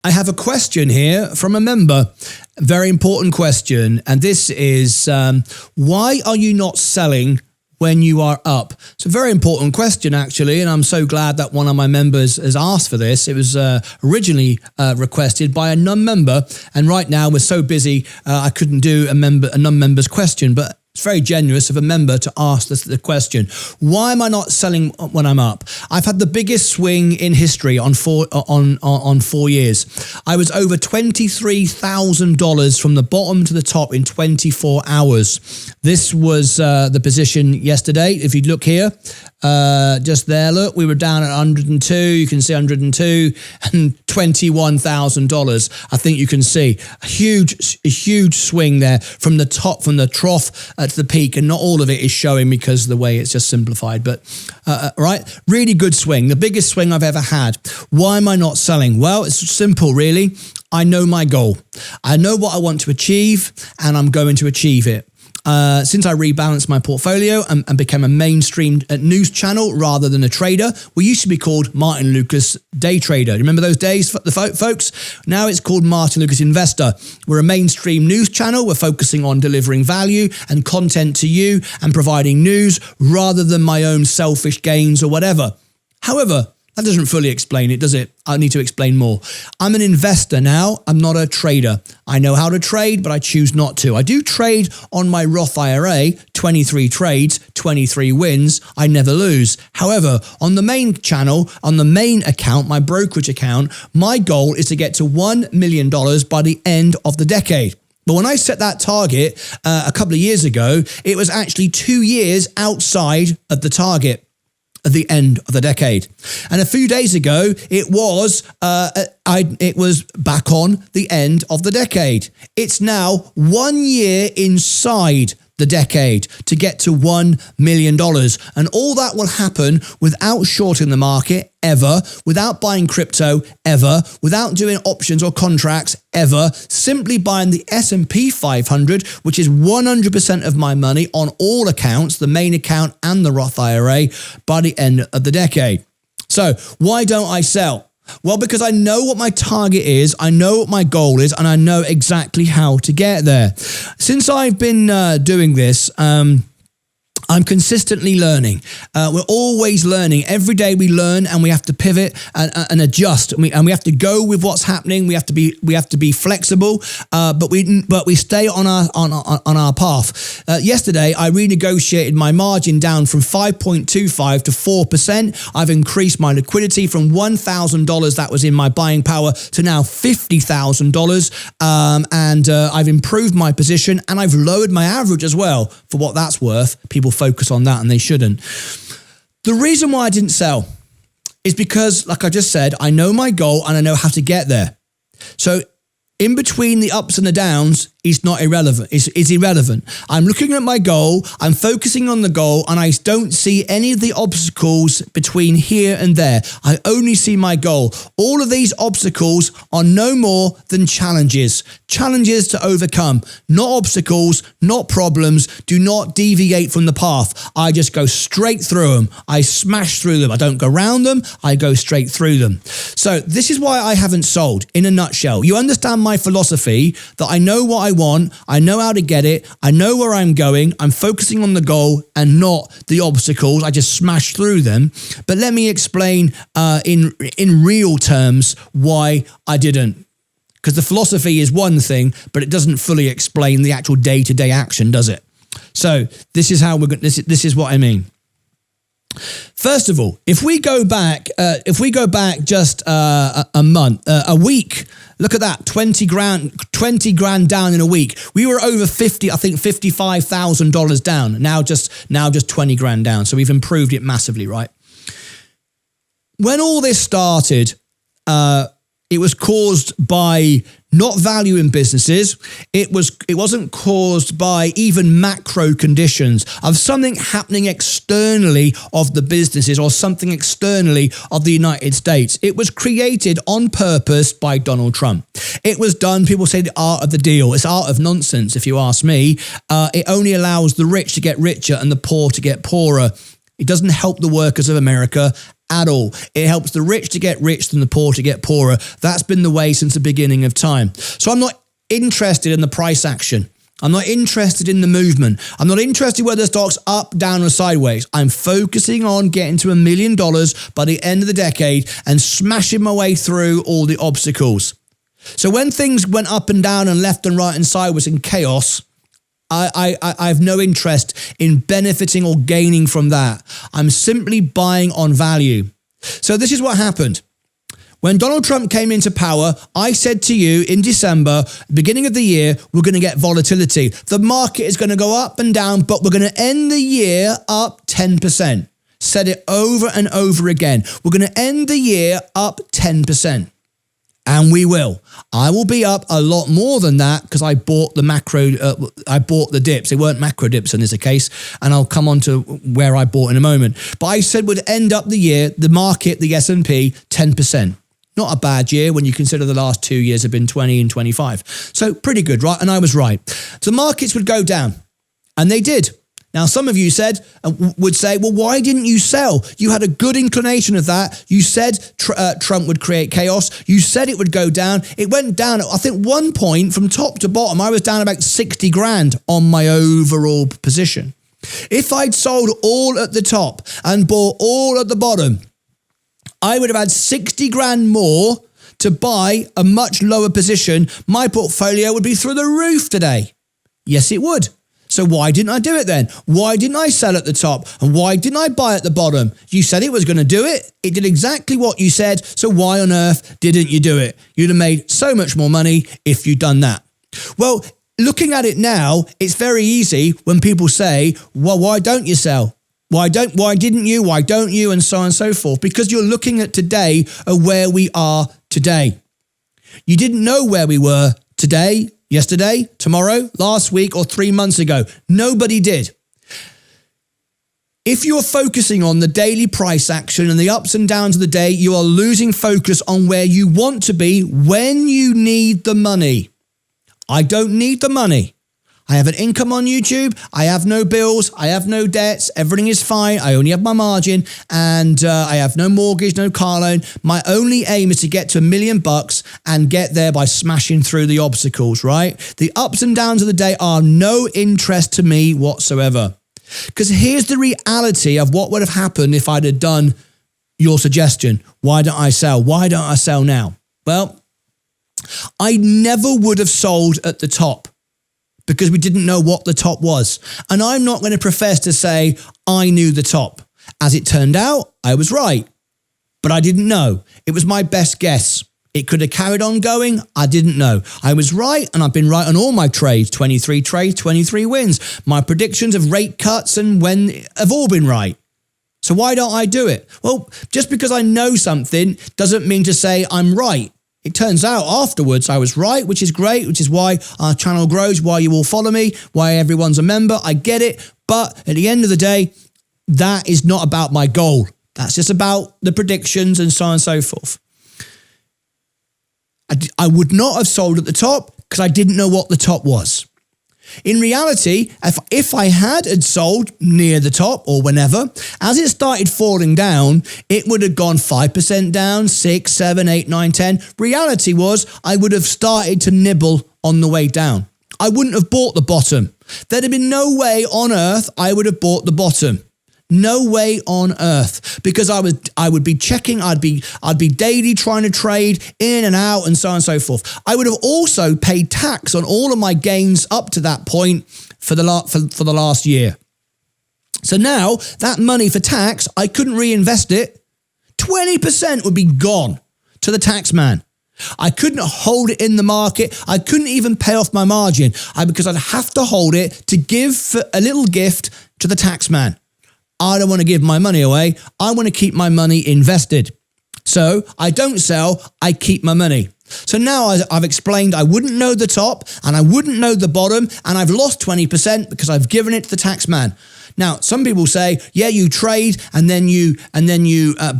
I have a question here from a member, very important question, and this is, why are you not selling when you are up? It's a very important question, actually, and I'm so glad that one of my members has asked for this. It was originally requested by a non-member, and right now we're so busy I couldn't do a non-member's question, but it's very generous of a member to ask the question. Why am I not selling when I'm up? I've had the biggest swing in history on 4 years. I was over $23,000 from the bottom to the top in 24 hours. This was the position yesterday. If you look here, just there, look, we were down at 102. You can see 102 and $21,000. I think you can see a huge swing there from the top, from the trough to the peak, and not all of it is showing because of the way it's just simplified. But right, really good swing, the biggest swing I've ever had. Why am I not selling? Well, it's simple, really. I know my goal. I know what I want to achieve, and I'm going to achieve it. Since I rebalanced my portfolio and became a mainstream news channel rather than a trader, we used to be called Martyn Lucas Day Trader. Remember those days, folks? Now it's called Martyn Lucas Investor. We're a mainstream news channel. We're focusing on delivering value and content to you and providing news rather than my own selfish gains or whatever. However, that doesn't fully explain it, does it? I need to explain more. I'm an investor now. I'm not a trader. I know how to trade, but I choose not to. I do trade on my Roth IRA, 23 trades, 23 wins. I never lose. However, on the main channel, on the main account, my brokerage account, my goal is to get to $1 million by the end of the decade. But when I set that target a couple of years ago, it was actually 2 years outside of the target at the end of the decade. And a few days ago, it was back on the end of the decade. It's now 1 year inside the decade to get to $1 million. And all that will happen without shorting the market ever, without buying crypto ever, without doing options or contracts ever, simply buying the S&P 500, which is 100% of my money on all accounts, the main account and the Roth IRA, by the end of the decade. So why don't I sell? Well, because I know what my target is, I know what my goal is, and I know exactly how to get there. Since I've been doing this, I'm consistently learning. We're always learning. Every day we learn, and we have to pivot and adjust. And we have to go with what's happening. We have to be flexible, but we stay on our path. Yesterday, I renegotiated my margin down from 5.25 to 4%. I've increased my liquidity from $1,000 that was in my buying power to now $50,000, and I've improved my position, and I've lowered my average as well. For what that's worth, people focus on that and they shouldn't. The reason why I didn't sell is because, like I just said, I know my goal and I know how to get there. So in between the ups and the downs is not irrelevant. It's irrelevant. I'm looking at my goal, I'm focusing on the goal, and I don't see any of the obstacles between here and there. I only see my goal. All of these obstacles are no more than challenges. Challenges to overcome, not obstacles, not problems. Do not deviate from the path. I just go straight through them. I smash through them. I don't go around them. I go straight through them. So this is why I haven't sold, in a nutshell. You understand my philosophy that I know what I want, I know how to get it, I know where I'm going, I'm focusing on the goal and not the obstacles. I just smash through them. But let me explain in real terms why I didn't. Because the philosophy is one thing, but it doesn't fully explain the actual day-to-day action, does it? So this is how we're going. This is what I mean. First of all, if we go back just a month, a week, look at that, 20 grand down in a week. We were over $55,000 down. Now just 20 grand down. So we've improved it massively, right? When all this started, it was caused by not value in businesses. It wasn't caused by even macro conditions of something happening externally of the businesses or something externally of the United States. It was created on purpose by Donald Trump. It was done, people say, the art of the deal. It's art of nonsense, if you ask me. It only allows the rich to get richer and the poor to get poorer. It doesn't help the workers of America at all. It helps the rich to get rich and the poor to get poorer. That's been the way since the beginning of time. So I'm not interested in the price action. I'm not interested in the movement. I'm not interested whether the stock's up, down, or sideways. I'm focusing on getting to $1 million by the end of the decade and smashing my way through all the obstacles. So when things went up and down and left and right and sideways in chaos, I have no interest in benefiting or gaining from that. I'm simply buying on value. So this is what happened. When Donald Trump came into power, I said to you in December, beginning of the year, we're going to get volatility. The market is going to go up and down, but we're going to end the year up 10%. Said it over and over again. We're going to end the year up 10%. And we will. I will be up a lot more than that because I bought the I bought the dips. They weren't macro dips in this case, and I'll come on to where I bought in a moment. But I said we'd end up the year, the market, the S&P, 10%. Not a bad year when you consider the last 2 years have been 20 and 25. So pretty good, right? And I was right. So the markets would go down, and they did. Now, some of you would say, well, why didn't you sell? You had a good inclination of that. You said Trump would create chaos. You said it would go down. It went down. I think one point from top to bottom, I was down about 60 grand on my overall position. If I'd sold all at the top and bought all at the bottom, I would have had 60 grand more to buy a much lower position. My portfolio would be through the roof today. Yes, it would. So why didn't I do it then? Why didn't I sell at the top? And why didn't I buy at the bottom? You said it was going to do it. It did exactly what you said. So why on earth didn't you do it? You'd have made so much more money if you'd done that. Well, looking at it now, it's very easy when people say, well, why don't you sell? Why didn't you? Why don't you? And so on and so forth. Because you're looking at today of where we are today. You didn't know where we were today, yesterday, tomorrow, last week, or 3 months ago. Nobody did. If you're focusing on the daily price action and the ups and downs of the day, you are losing focus on where you want to be when you need the money. I don't need the money. I have an income on YouTube. I have no bills. I have no debts. Everything is fine. I only have my margin and I have no mortgage, no car loan. My only aim is to get to $1 million and get there by smashing through the obstacles, right? The ups and downs of the day are no interest to me whatsoever. Because here's the reality of what would have happened if I'd have done your suggestion. Why don't I sell? Why don't I sell now? Well, I never would have sold at the top, because we didn't know what the top was. And I'm not going to profess to say I knew the top. As it turned out, I was right. But I didn't know. It was my best guess. It could have carried on going. I didn't know. I was right, and I've been right on all my trades. 23 trades, 23 wins. My predictions of rate cuts and when have all been right. So why don't I do it? Well, just because I know something doesn't mean to say I'm right. It turns out afterwards I was right, which is great, which is why our channel grows, why you all follow me, why everyone's a member. I get it. But at the end of the day, that is not about my goal. That's just about the predictions and so on and so forth. I would not have sold at the top because I didn't know what the top was. In reality, if I had sold near the top or whenever, as it started falling down, it would have gone 5% down, 6, 7, 8, 9, 10. Reality was I would have started to nibble on the way down. I wouldn't have bought the bottom. There'd have been no way on earth I would have bought the bottom. No way on earth, because I would be checking. I'd be daily trying to trade in and out and so on and so forth. I would have also paid tax on all of my gains up to that point for the last year. So now that money for tax, I couldn't reinvest it. 20% would be gone to the tax man. I couldn't hold it in the market. I couldn't even pay off my margin because I'd have to hold it to give a little gift to the tax man. I don't want to give my money away. I want to keep my money invested. So I don't sell, I keep my money. So now I've explained I wouldn't know the top and I wouldn't know the bottom, and I've lost 20% because I've given it to the tax man. Now, some people say, yeah, you trade and then you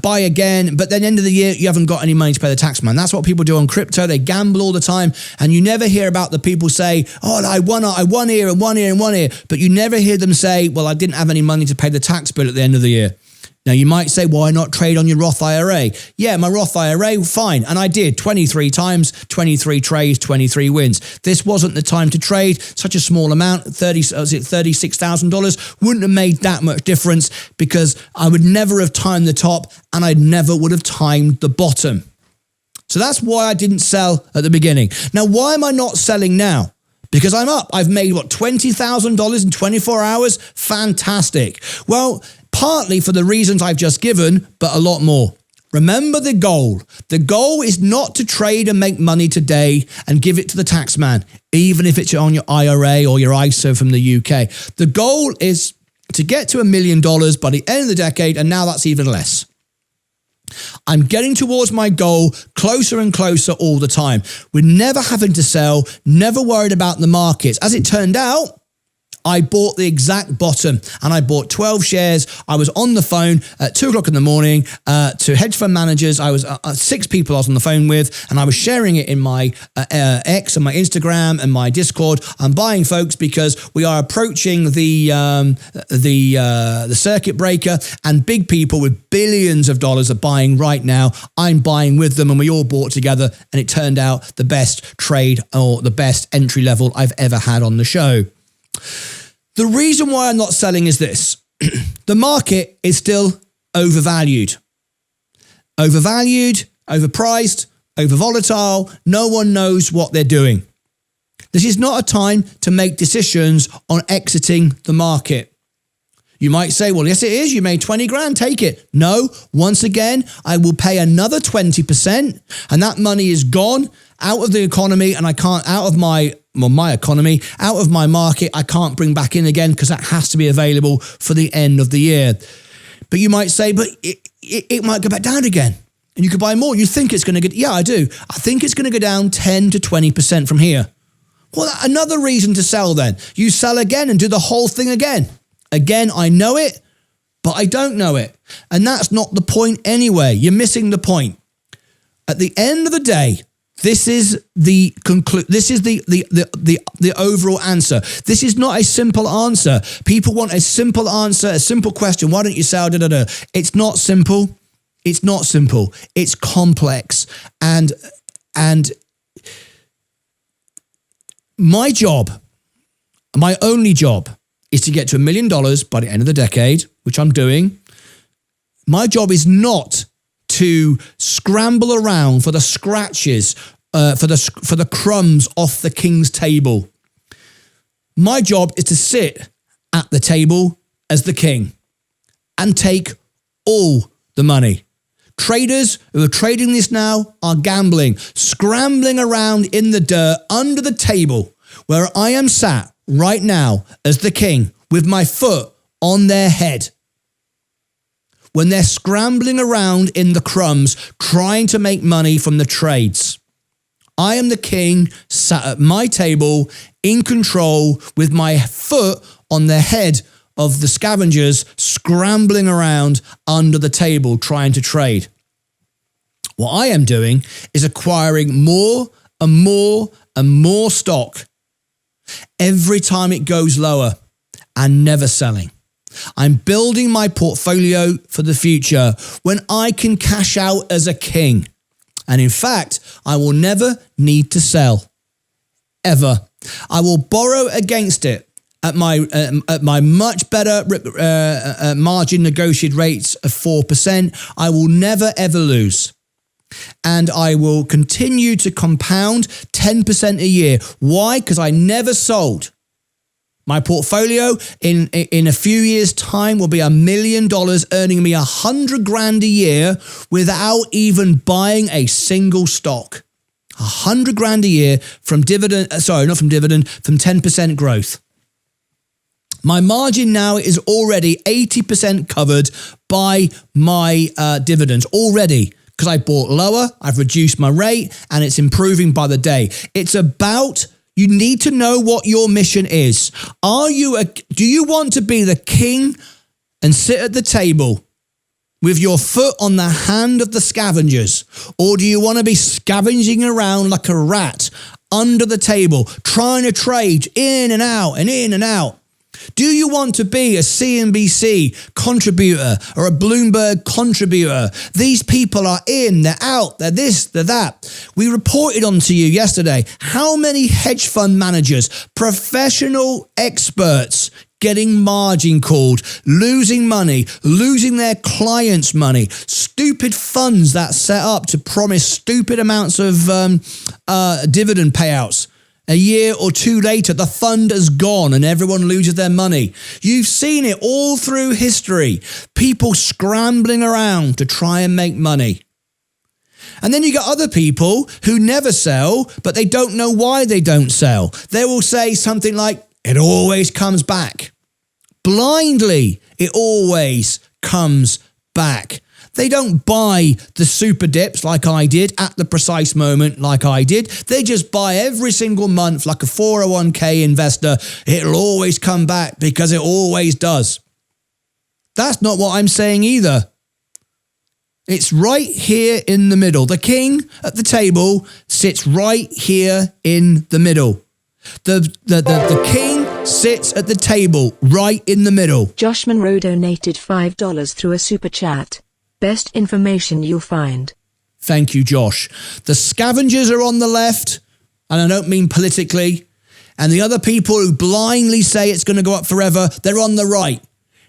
buy again, but then at the end of the year, you haven't got any money to pay the tax man. That's what people do on crypto. They gamble all the time, and you never hear about the people say, oh, I won here and won here and won here, but you never hear them say, well, I didn't have any money to pay the tax bill at the end of the year. Now, you might say, why not trade on your Roth IRA? Yeah, my Roth IRA, fine. And I did 23 times, 23 trades, 23 wins. This wasn't the time to trade. Such a small amount, $36,000, wouldn't have made that much difference because I would never have timed the top and I never would have timed the bottom. So that's why I didn't sell at the beginning. Now, why am I not selling now? Because I'm up. I've made, $20,000 in 24 hours? Fantastic. Well, partly for the reasons I've just given, but a lot more. Remember the goal. The goal is not to trade and make money today and give it to the tax man, even if it's on your IRA or your ISA from the UK. The goal is to get to $1 million by the end of the decade, and now that's even less. I'm getting towards my goal closer and closer all the time. We're never having to sell, never worried about the markets. As it turned out, I bought the exact bottom and I bought 12 shares. I was on the phone at 2 o'clock in the morning to hedge fund managers. I was 6 people I was on the phone with, and I was sharing it in my X and my Instagram and my Discord. I'm buying, folks, because we are approaching the circuit breaker, and big people with billions of dollars are buying right now. I'm buying with them, and we all bought together, and it turned out the best trade or the best entry level I've ever had on the show. The reason why I'm not selling is this. The market is still overvalued. Overvalued, overpriced, overvolatile. No one knows what they're doing. This is not a time to make decisions on exiting the market. You might say, well, yes, it is. You made 20 grand, take it. No, once again, I will pay another 20%, and that money is gone out of the economy, and I can't, out of my economy, out of my market, I can't bring back in again because that has to be available for the end of the year. But you might say, but it might go back down again and you could buy more. You think it's going to get, yeah, I do. I think it's going to go down 10 to 20% from here. Well, another reason to sell then. You sell again and do the whole thing again. Again, I know it, but I don't know it. And that's not the point anyway. You're missing the point. At the end of the day, this is the overall answer. This is not a simple answer. People want a simple answer, a simple question. Why don't you sell? It's not simple. It's not simple. It's complex. And my job, my only job, is to get to $1 million by the end of the decade, which I'm doing. My job is not to scramble around for the scratches, for the crumbs off the king's table. My job is to sit at the table as the king and take all the money. Traders who are trading this now are gambling, scrambling around in the dirt under the table where I am sat right now as the king with my foot on their head. When they're scrambling around in the crumbs, trying to make money from the trades. I am the king sat at my table in control with my foot on the head of the scavengers scrambling around under the table trying to trade. What I am doing is acquiring more and more and more stock every time it goes lower and never selling. I'm building my portfolio for the future when I can cash out as a king. And in fact, I will never need to sell, ever. I will borrow against it at my much better margin negotiated rates of 4%. I will never, ever lose. And I will continue to compound 10% a year. Why? Because I never sold. My portfolio in a few years' time will be $1 million, earning me 100 grand a year without even buying a single stock. 100 grand a year from dividend, from 10% growth. My margin now is already 80% covered by my dividends already. Because I bought lower, I've reduced my rate, and it's improving by the day. It's about, you need to know what your mission is. Do you want to be the king and sit at the table with your foot on the hand of the scavengers? Or do you want to be scavenging around like a rat under the table, trying to trade in and out and in and out? Do you want to be a CNBC contributor or a Bloomberg contributor? These people are in, they're out, they're this, they're that. We reported on to you yesterday how many hedge fund managers, professional experts, getting margin called, losing money, losing their clients' money, stupid funds that set up to promise stupid amounts of dividend payouts. A year or two later, the fund is gone and everyone loses their money. You've seen it all through history. People scrambling around to try and make money. And then you got other people who never sell, but they don't know why they don't sell. They will say something like, it always comes back. Blindly, it always comes back. They don't buy the super dips like I did at the precise moment like I did. They just buy every single month like a 401k investor. It'll always come back because it always does. That's not what I'm saying either. It's right here in the middle. The king at the table sits right here in the middle. The king sits at the table right in the middle. Josh Monroe donated $5 through a super chat. Best information you'll find. Thank you, Josh. The scavengers are on the left, and I don't mean politically, and the other people who blindly say it's going to go up forever, they're on the right.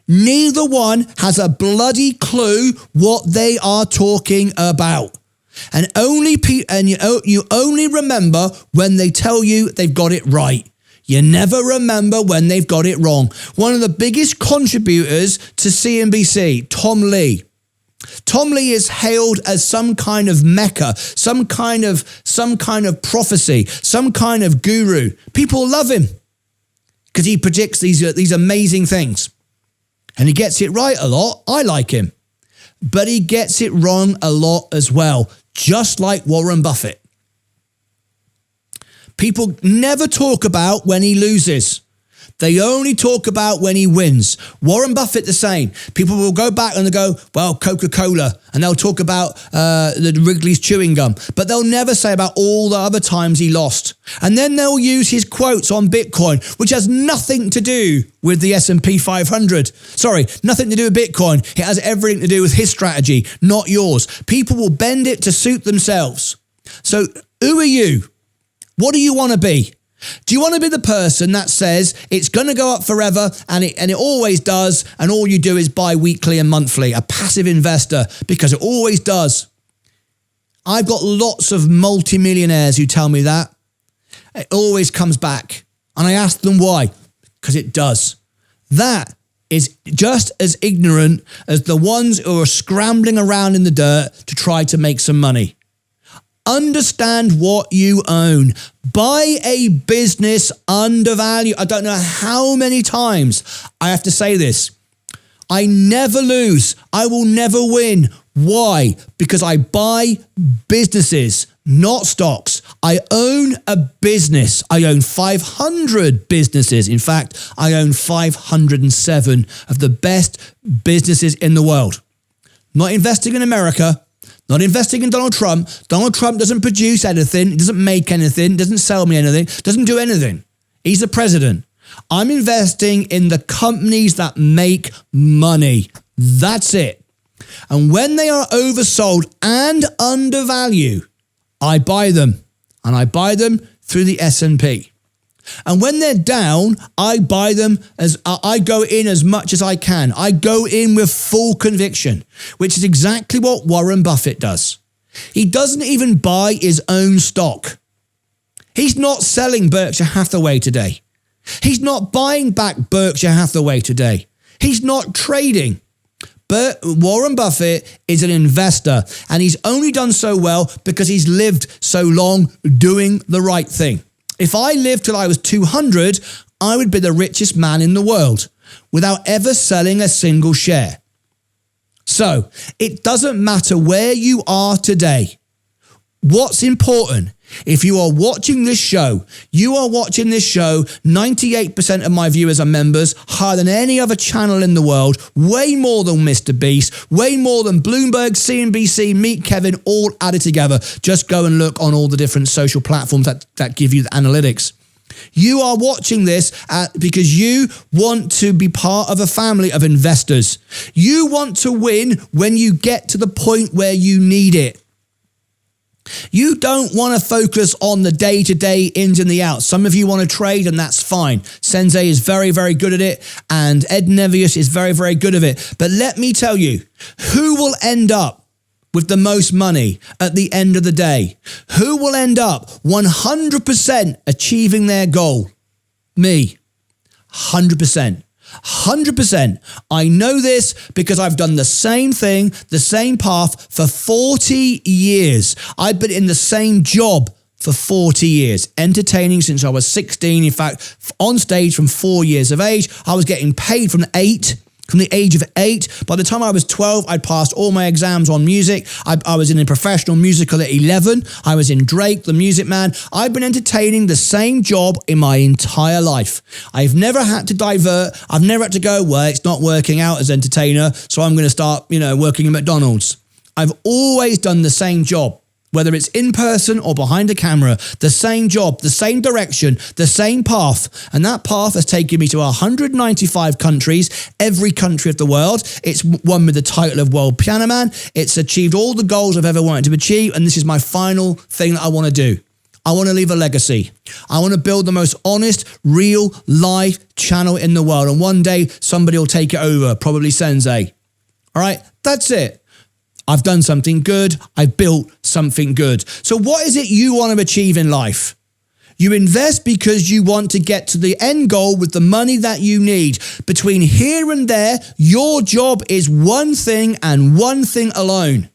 Neither one has a bloody clue what they are talking about. And you only remember when they tell you they've got it right. You never remember when they've got it wrong. One of the biggest contributors to CNBC, Tom Lee. Tom Lee is hailed as some kind of mecca, some kind of prophecy, some kind of guru. People love him because he predicts these amazing things. And he gets it right a lot. I like him. But he gets it wrong a lot as well, just like Warren Buffett. People never talk about when he loses. They only talk about when he wins. Warren Buffett the same. People will go back and they'll go, well, Coca-Cola, and they'll talk about the Wrigley's chewing gum, but they'll never say about all the other times he lost. And then they'll use his quotes on Bitcoin, which has nothing to do with the S&P 500. Sorry, nothing to do with Bitcoin. It has everything to do with his strategy, not yours. People will bend it to suit themselves. So who are you? What do you want to be? Do you want to be the person that says it's going to go up forever and it always does, and all you do is buy weekly and monthly, a passive investor, because it always does? I've got lots of multimillionaires who tell me that. It always comes back. And I ask them why. Because it does. That is just as ignorant as the ones who are scrambling around in the dirt to try to make some money. Understand what you own. Buy a business undervalued. I don't know how many times I have to say this. I never lose. I will never win. Why? Because I buy businesses, not stocks. I own a business. I own 500 businesses. In fact, I own 507 of the best businesses in the world. Not investing in America. Not investing in Donald Trump. Donald Trump doesn't produce anything, doesn't make anything, doesn't sell me anything, doesn't do anything. He's the president. I'm investing in the companies that make money. That's it. And when they are oversold and undervalued, I buy them. And I buy them through the S&P. And when they're down, I buy them as I go in as much as I can. I go in with full conviction, which is exactly what Warren Buffett does. He doesn't even buy his own stock. He's not selling Berkshire Hathaway today. He's not buying back Berkshire Hathaway today. He's not trading. But Warren Buffett is an investor, and he's only done so well because he's lived so long doing the right thing. If I lived till I was 200, I would be the richest man in the world without ever selling a single share. So it doesn't matter where you are today. What's important? If you are watching this show, 98% of my viewers are members, higher than any other channel in the world, way more than Mr. Beast, way more than Bloomberg, CNBC, Meet Kevin, all added together. Just go and look on all the different social platforms that give you the analytics. You are watching this because you want to be part of a family of investors. You want to win when you get to the point where you need it. You don't want to focus on the day-to-day ins and the outs. Some of you want to trade, and that's fine. Sensei is very, very good at it, and Ed Nevius is very, very good at it. But let me tell you, who will end up with the most money at the end of the day? Who will end up 100% achieving their goal? Me. 100%. 100%. I know this because I've done the same thing, the same path for 40 years. I've been in the same job for 40 years, entertaining since I was 16. In fact, on stage from 4 years of age. I was getting paid from the age of 8. By the time I was 12, I'd passed all my exams on music. I was in a professional musical at 11. I was in Drake, the Music Man. I've been entertaining the same job in my entire life. I've never had to divert. I've never had to go, well, it's not working out as entertainer, so I'm going to start, working at McDonald's. I've always done the same job. Whether it's in person or behind a camera, the same job, the same direction, the same path. And that path has taken me to 195 countries, every country of the world. It's won me the title of World Piano Man. It's achieved all the goals I've ever wanted to achieve. And this is my final thing that I want to do. I want to leave a legacy. I want to build the most honest, real, live channel in the world. And one day somebody will take it over, probably Sensei. All right, that's it. I've done something good. I've built something good. So what is it you want to achieve in life? You invest because you want to get to the end goal with the money that you need. Between here and there, your job is one thing and one thing alone: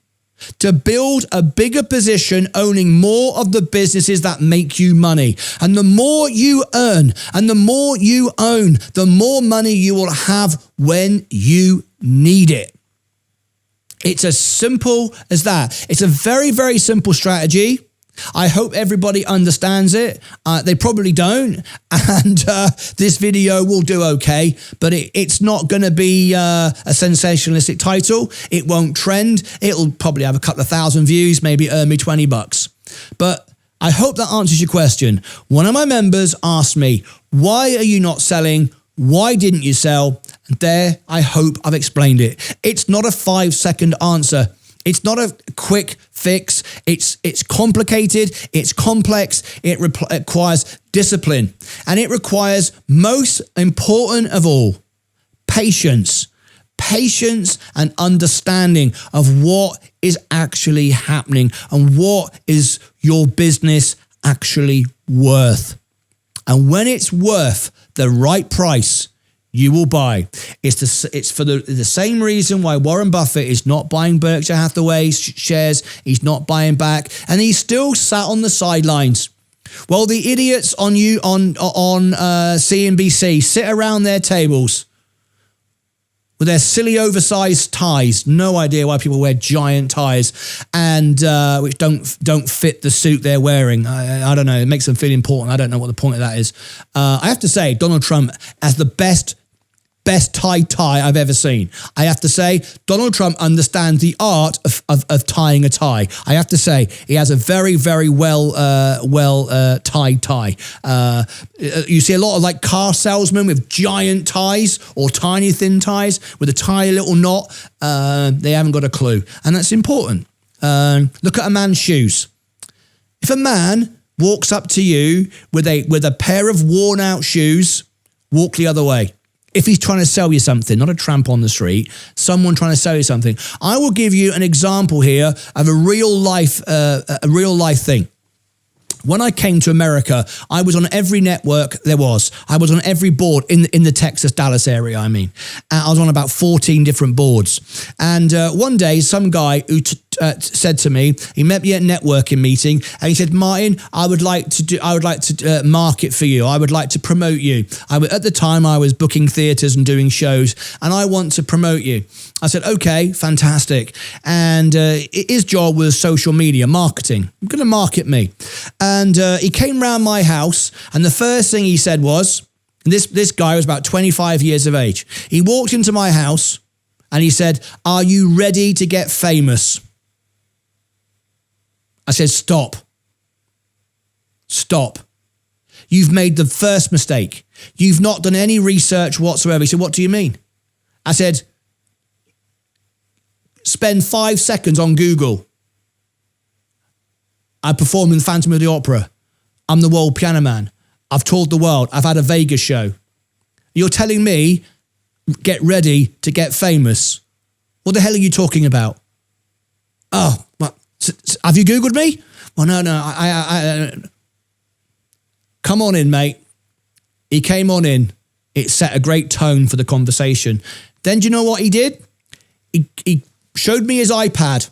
to build a bigger position owning more of the businesses that make you money. And the more you earn and the more you own, the more money you will have when you need it. It's as simple as that. It's a very, very simple strategy. I hope everybody understands it. They probably don't. And this video will do okay, but it's not going to be a sensationalistic title. It won't trend. It'll probably have a couple of thousand views, maybe earn me $20. But I hope that answers your question. One of my members asked me, why are you not selling? Why didn't you sell? And there, I hope I've explained it. It's not a 5-second answer. It's not a quick fix. It's complicated. It's complex. It requires discipline. And it requires, most important of all, patience. Patience and understanding of what is actually happening and what is your business actually worth. And when it's worth the right price, you will buy. It's for the same reason why Warren Buffett is not buying Berkshire Hathaway shares. He's not buying back, and he's still sat on the sidelines. Well, the idiots on CNBC sit around their tables with their silly oversized ties. No idea why people wear giant ties, and which don't fit the suit they're wearing. I don't know. It makes them feel important. I don't know what the point of that is. I have to say, Donald Trump has the best tie I've ever seen. I have to say, Donald Trump understands the art of tying a tie. I have to say, he has a very, very well tied tie. You see a lot of like car salesmen with giant ties or tiny thin ties with a tiny little knot. They haven't got a clue. And that's important. Look at a man's shoes. If a man walks up to you with a pair of worn out shoes, walk the other way. If he's trying to sell you something, not a tramp on the street, someone trying to sell you something. I will give you an example here of a real life thing. When I came to America, I was on every network there was. I was on every board in the Texas, Dallas area, I mean. I was on about 14 different boards. And one day, some guy who said to me, he met me at a networking meeting, and he said, Martyn, I would like to market for you. I would like to promote you. At the time, I was booking theaters and doing shows, and I want to promote you. I said, okay, fantastic. And his job was social media marketing. I'm going to market me. And he came round my house, and the first thing he said was, this guy was about 25 years of age. He walked into my house, and he said, are you ready to get famous? I said, stop. You've made the first mistake. You've not done any research whatsoever. He said, what do you mean? I said, spend 5 seconds on Google. I perform in the Phantom of the Opera. I'm the world piano man. I've toured the world. I've had a Vegas show. You're telling me, get ready to get famous. What the hell are you talking about? Oh, what? Have you Googled me? Well, no. I come on in, mate. He came on in. It set a great tone for the conversation. Then do you know what he did? He showed me his iPad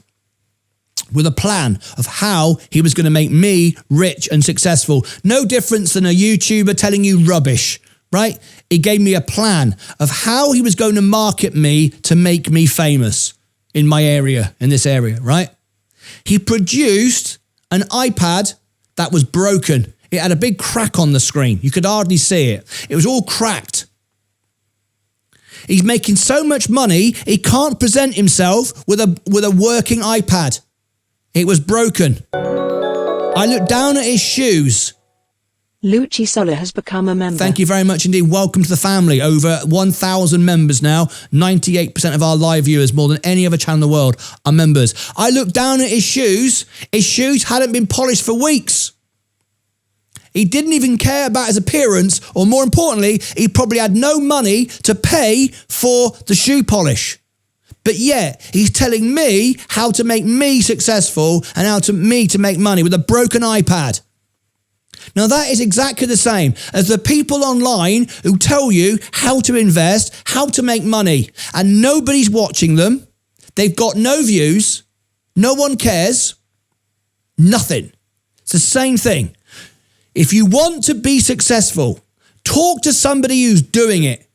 with a plan of how he was going to make me rich and successful. No difference than a YouTuber telling you rubbish, right? He gave me a plan of how he was going to market me to make me famous in my area, in this area, right? He produced an iPad that was broken. It had a big crack on the screen. You could hardly see it. It was all cracked. He's making so much money, he can't present himself with a working iPad. It was broken. I looked down at his shoes. Lucci Solar has become a member. Thank you very much indeed. Welcome to the family. Over 1,000 members now. 98% of our live viewers, more than any other channel in the world, are members. I looked down at his shoes. His shoes hadn't been polished for weeks. He didn't even care about his appearance, or more importantly, he probably had no money to pay for the shoe polish. But yet, he's telling me how to make me successful and how to make money with a broken iPad. Now, that is exactly the same as the people online who tell you how to invest, how to make money, and nobody's watching them. They've got no views. No one cares. Nothing. It's the same thing. If you want to be successful, talk to somebody who's doing it,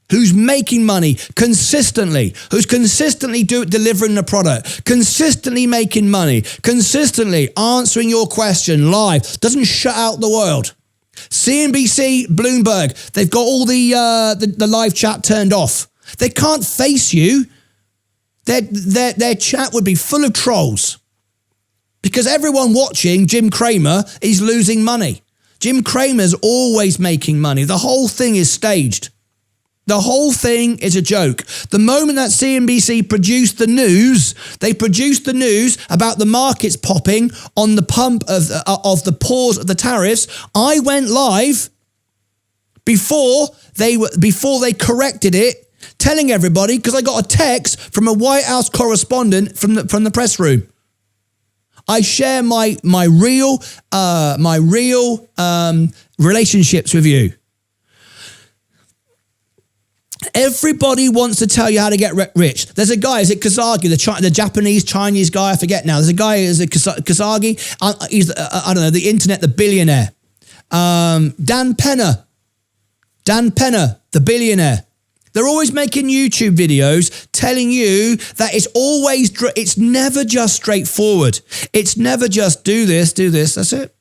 who's making money consistently, who's consistently delivering the product, consistently making money, consistently answering your question live, doesn't shut out the world. CNBC, Bloomberg, they've got all the live chat turned off. They can't face you. Their chat would be full of trolls because everyone watching Jim Cramer is losing money. Jim Cramer's always making money. The whole thing is staged. The whole thing is a joke. The moment that CNBC produced the news, they produced the news about the markets popping on the pump of the pause of the tariffs. I went live before they corrected it, telling everybody, because I got a text from a White House correspondent from the press room. I share my real relationships with you. Everybody wants to tell you how to get rich. There's a guy, is it Kazagi, the Japanese, Chinese guy? I forget now. There's a guy, is it Kazagi? He's, I don't know, the internet, the billionaire. Dan Penner, the billionaire. They're always making YouTube videos telling you that it's never just straightforward. It's never just do this, that's it.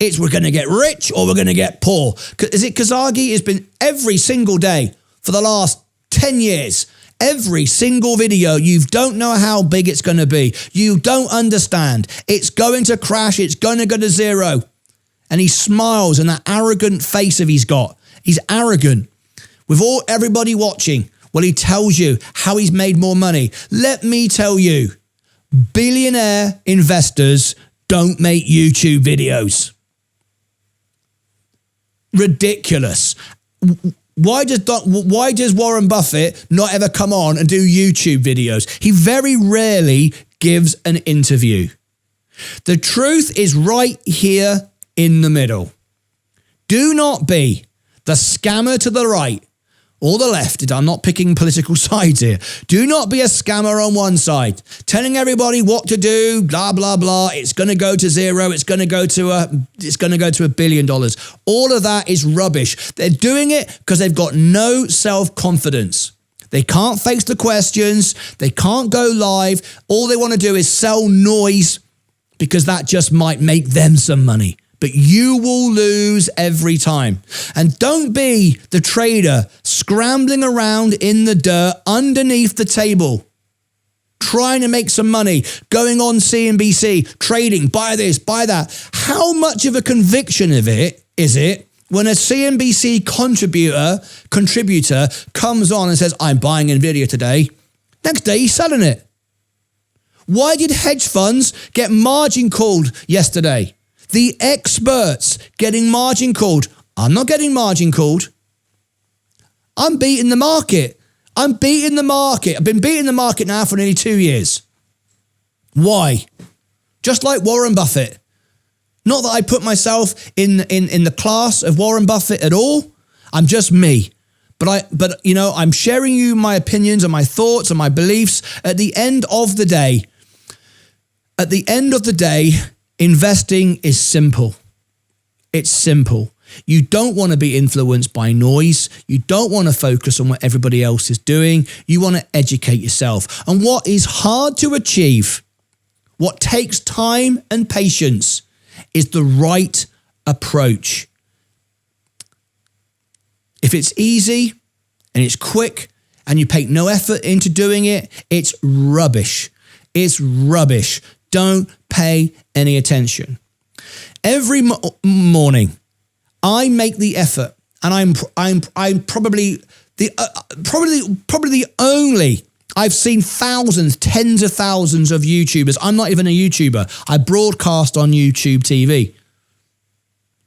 It's we're going to get rich or we're going to get poor. Is it Kazagi? It's been every single day for the last 10 years. Every single video, you don't know how big it's going to be. You don't understand. It's going to crash. It's going to go to zero. And he smiles and that arrogant face he's got. He's arrogant. With everybody watching, well, he tells you how he's made more money. Let me tell you, billionaire investors don't make YouTube videos. Ridiculous. Why does Warren Buffett not ever come on and do YouTube videos? He very rarely gives an interview. The truth is right here in the middle. Do not be the scammer to the right or the left. I'm not picking political sides here. Do not be a scammer on one side, telling everybody what to do, blah, blah, blah. It's going to go to zero. It's going to go to $1 billion. All of that is rubbish. They're doing it because they've got no self-confidence. They can't face the questions. They can't go live. All they want to do is sell noise because that just might make them some money. But you will lose every time. And don't be the trader scrambling around in the dirt underneath the table, trying to make some money, going on CNBC, trading, buy this, buy that. How much of a conviction of it is it when a CNBC contributor comes on and says, I'm buying Nvidia today? Next day, he's selling it. Why did hedge funds get margin called yesterday? The experts getting margin called. I'm not getting margin called. I'm beating the market. I'm beating the market. I've been beating the market now for nearly 2 years. Why? Just like Warren Buffett. Not that I put myself in the class of Warren Buffett at all. I'm just me. But I'm sharing you my opinions and my thoughts and my beliefs. At the end of the day, investing is simple. It's simple. You don't want to be influenced by noise. You don't want to focus on what everybody else is doing. You want to educate yourself. And what is hard to achieve, what takes time and patience, is the right approach. If it's easy and it's quick and you take no effort into doing it, it's rubbish. It's rubbish. Don't pay any attention. Every morning, I make the effort, and I'm probably the only. I've seen thousands, tens of thousands of YouTubers. I'm not even a YouTuber. I broadcast on YouTube TV.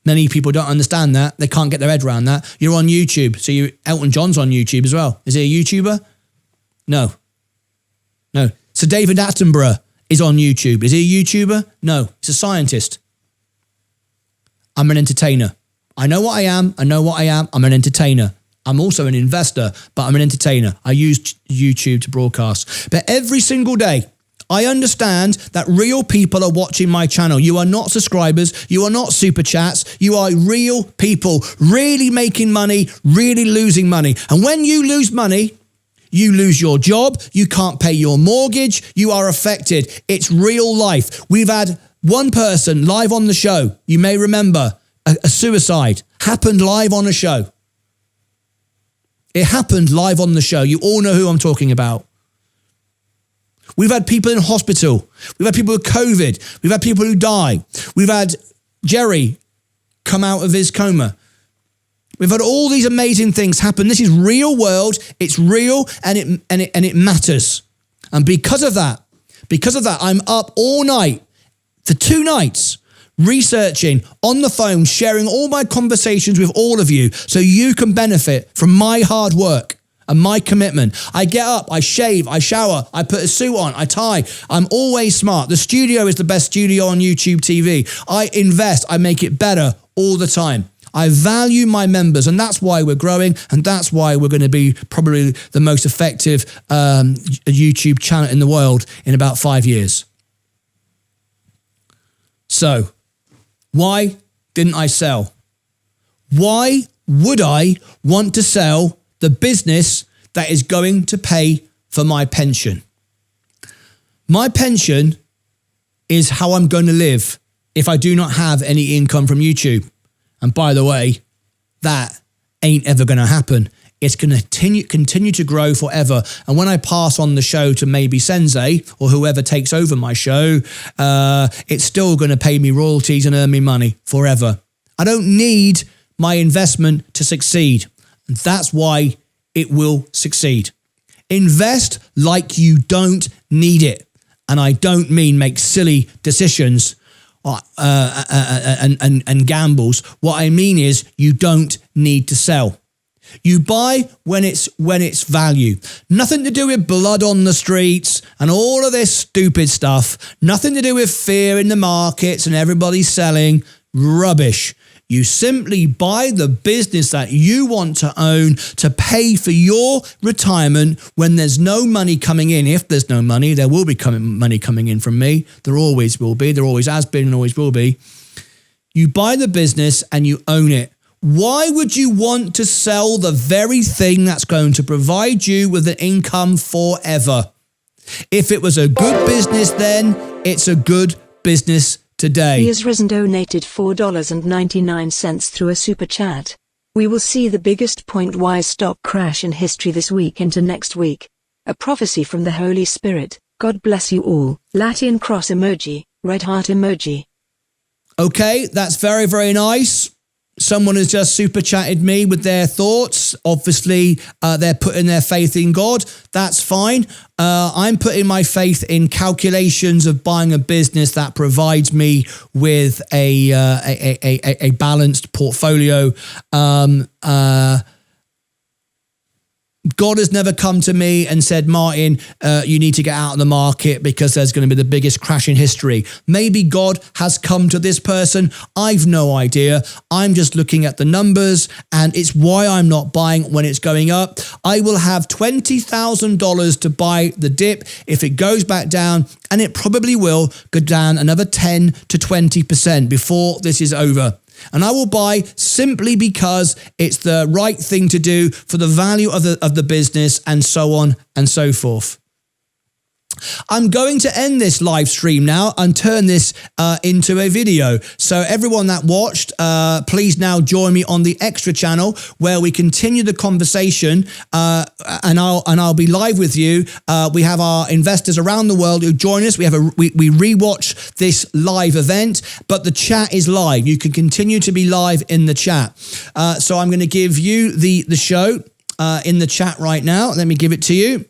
Many people don't understand that. They can't get their head around that. You're on YouTube. So Elton John's on YouTube as well. Is he a YouTuber? No. So David Attenborough is on YouTube. Is he a YouTuber? No. He's a scientist. I'm an entertainer. I know what I am. I'm an entertainer. I'm also an investor, but I'm an entertainer. I use YouTube to broadcast. But every single day, I understand that real people are watching my channel. You are not subscribers. You are not super chats. You are real people really making money, really losing money. And when you lose money, you lose your job. You can't pay your mortgage. You are affected. It's real life. We've had one person live on the show. You may remember a suicide happened live on a show. It happened live on the show. You all know who I'm talking about. We've had people in hospital. We've had people with COVID. We've had people who die. We've had Jerry come out of his coma. We've had all these amazing things happen. This is real world. It's real and it matters. And because of that, I'm up all night for 2 nights researching on the phone, sharing all my conversations with all of you so you can benefit from my hard work and my commitment. I get up, I shave, I shower, I put a suit on, I tie. I'm always smart. The studio is the best studio on YouTube TV. I invest, I make it better all the time. I value my members, and that's why we're growing, and that's why we're going to be probably the most effective YouTube channel in the world in about 5 years. So, why didn't I sell? Why would I want to sell the business that is going to pay for my pension? My pension is how I'm going to live if I do not have any income from YouTube. And by the way, that ain't ever going to happen. It's going to continue to grow forever. And when I pass on the show to maybe Sensei or whoever takes over my show, it's still going to pay me royalties and earn me money forever. I don't need my investment to succeed. And that's why it will succeed. Invest like you don't need it. And I don't mean make silly decisions and gambles. What I mean is you don't need to sell. You buy when it's value. Nothing to do with blood on the streets and all of this stupid stuff. Nothing to do with fear in the markets and everybody selling. Rubbish. You simply buy the business that you want to own to pay for your retirement when there's no money coming in. If there's no money, there will be money coming in from me. There always will be. There always has been and always will be. You buy the business and you own it. Why would you want to sell the very thing that's going to provide you with an income forever? If it was a good business then, it's a good business today. He has risen donated $4.99 through a super chat. We will see the biggest point-wise stock crash in history this week into next week. A prophecy from the Holy Spirit. God bless you all. Latin cross emoji, red heart emoji. Okay, that's very, very nice. Someone has just super chatted me with their thoughts. Obviously, they're putting their faith in God. That's fine. I'm putting my faith in calculations of buying a business that provides me with a balanced portfolio. God has never come to me and said, Martyn, you need to get out of the market because there's going to be the biggest crash in history. Maybe God has come to this person. I've no idea. I'm just looking at the numbers, and it's why I'm not buying when it's going up. I will have $20,000 to buy the dip if it goes back down, and it probably will go down another 10 to 20% before this is over. And I will buy simply because it's the right thing to do for the value of the business, and so on and so forth. I'm going to end this live stream now and turn this into a video. So everyone that watched, please now join me on the extra channel where we continue the conversation, and I'll be live with you. We have our investors around the world who join us. We rewatch this live event, but the chat is live. You can continue to be live in the chat. So I'm going to give you the show in the chat right now. Let me give it to you.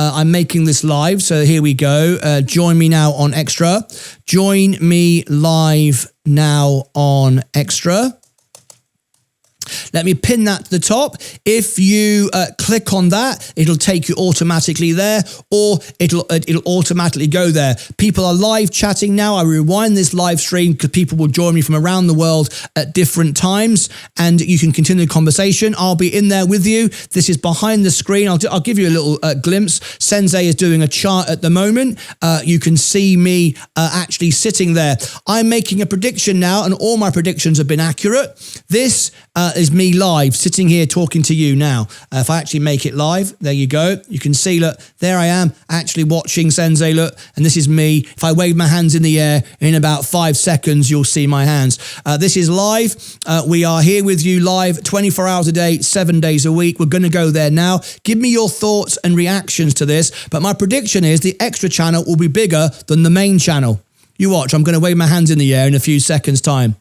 I'm making this live, so here we go. Join me now on Extra. Join me live now on Extra. Let me pin that to the top. If you click on that, it'll take you automatically there, or it'll automatically go there. People are live chatting now. I rewind this live stream because people will join me from around the world at different times, and you can continue the conversation. I'll be in there with you. This is behind the screen. I'll give you a little glimpse. Sensei is doing a chart at the moment. You can see me actually sitting there. I'm making a prediction now, and all my predictions have been accurate. This is me live sitting here talking to you now. If I actually make it live, there you go. You can see, look, there I am actually watching Sensei, look, and this is me. If I wave my hands in the air, in about 5 seconds, you'll see my hands. This is live. We are here with you live 24 hours a day, 7 days a week. We're going to go there now. Give me your thoughts and reactions to this. But my prediction is the extra channel will be bigger than the main channel. You watch. I'm going to wave my hands in the air in a few seconds' time.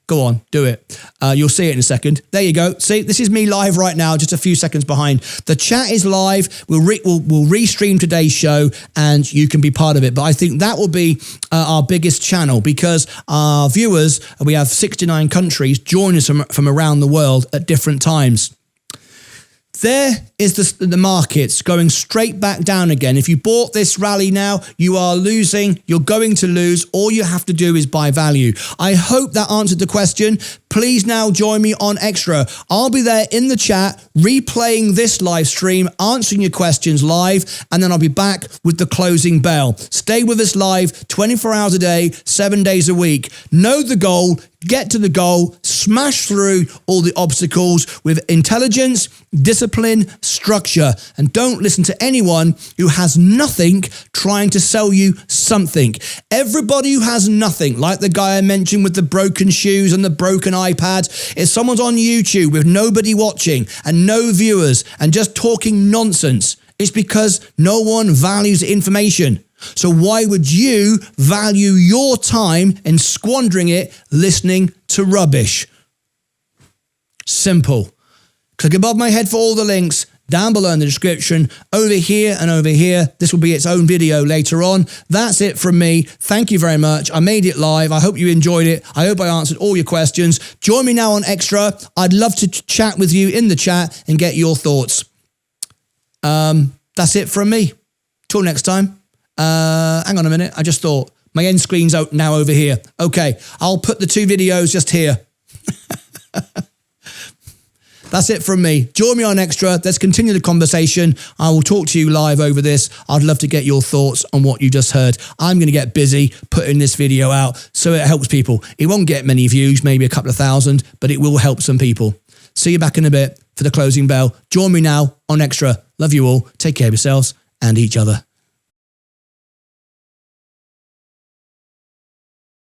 Go on, do it. You'll see it in a second. There you go. See, this is me live right now, just a few seconds behind. The chat is live. We'll restream today's show, and you can be part of it. But I think that will be our biggest channel, because our viewers, we have 69 countries, join us from around the world at different times. There is the markets going straight back down again. If you bought this rally now, you are losing. You're going to lose. All you have to do is buy value. I hope that answered the question. Please now join me on Extra. I'll be there in the chat, replaying this live stream, answering your questions live, and then I'll be back with the closing bell. Stay with us live, 24 hours a day, 7 days a week. Know the goal. Get to the goal, smash through all the obstacles with intelligence, discipline, structure, and don't listen to anyone who has nothing trying to sell you something. Everybody who has nothing, like the guy I mentioned with the broken shoes and the broken iPad, if someone's on YouTube with nobody watching and no viewers and just talking nonsense, it's because no one values information. So why would you value your time and squandering it listening to rubbish? Simple. Click above my head for all the links, down below in the description, over here and over here. This will be its own video later on. That's it from me. Thank you very much. I made it live. I hope you enjoyed it. I hope I answered all your questions. Join me now on Extra. I'd love to chat with you in the chat and get your thoughts. That's it from me. Till next time. Hang on a minute. I just thought my end screen's out now over here. Okay. I'll put the 2 videos just here. That's it from me. Join me on Extra. Let's continue the conversation. I will talk to you live over this. I'd love to get your thoughts on what you just heard. I'm going to get busy putting this video out so it helps people. It won't get many views, maybe a couple of thousand, but it will help some people. See you back in a bit for the closing bell. Join me now on Extra. Love you all. Take care of yourselves and each other.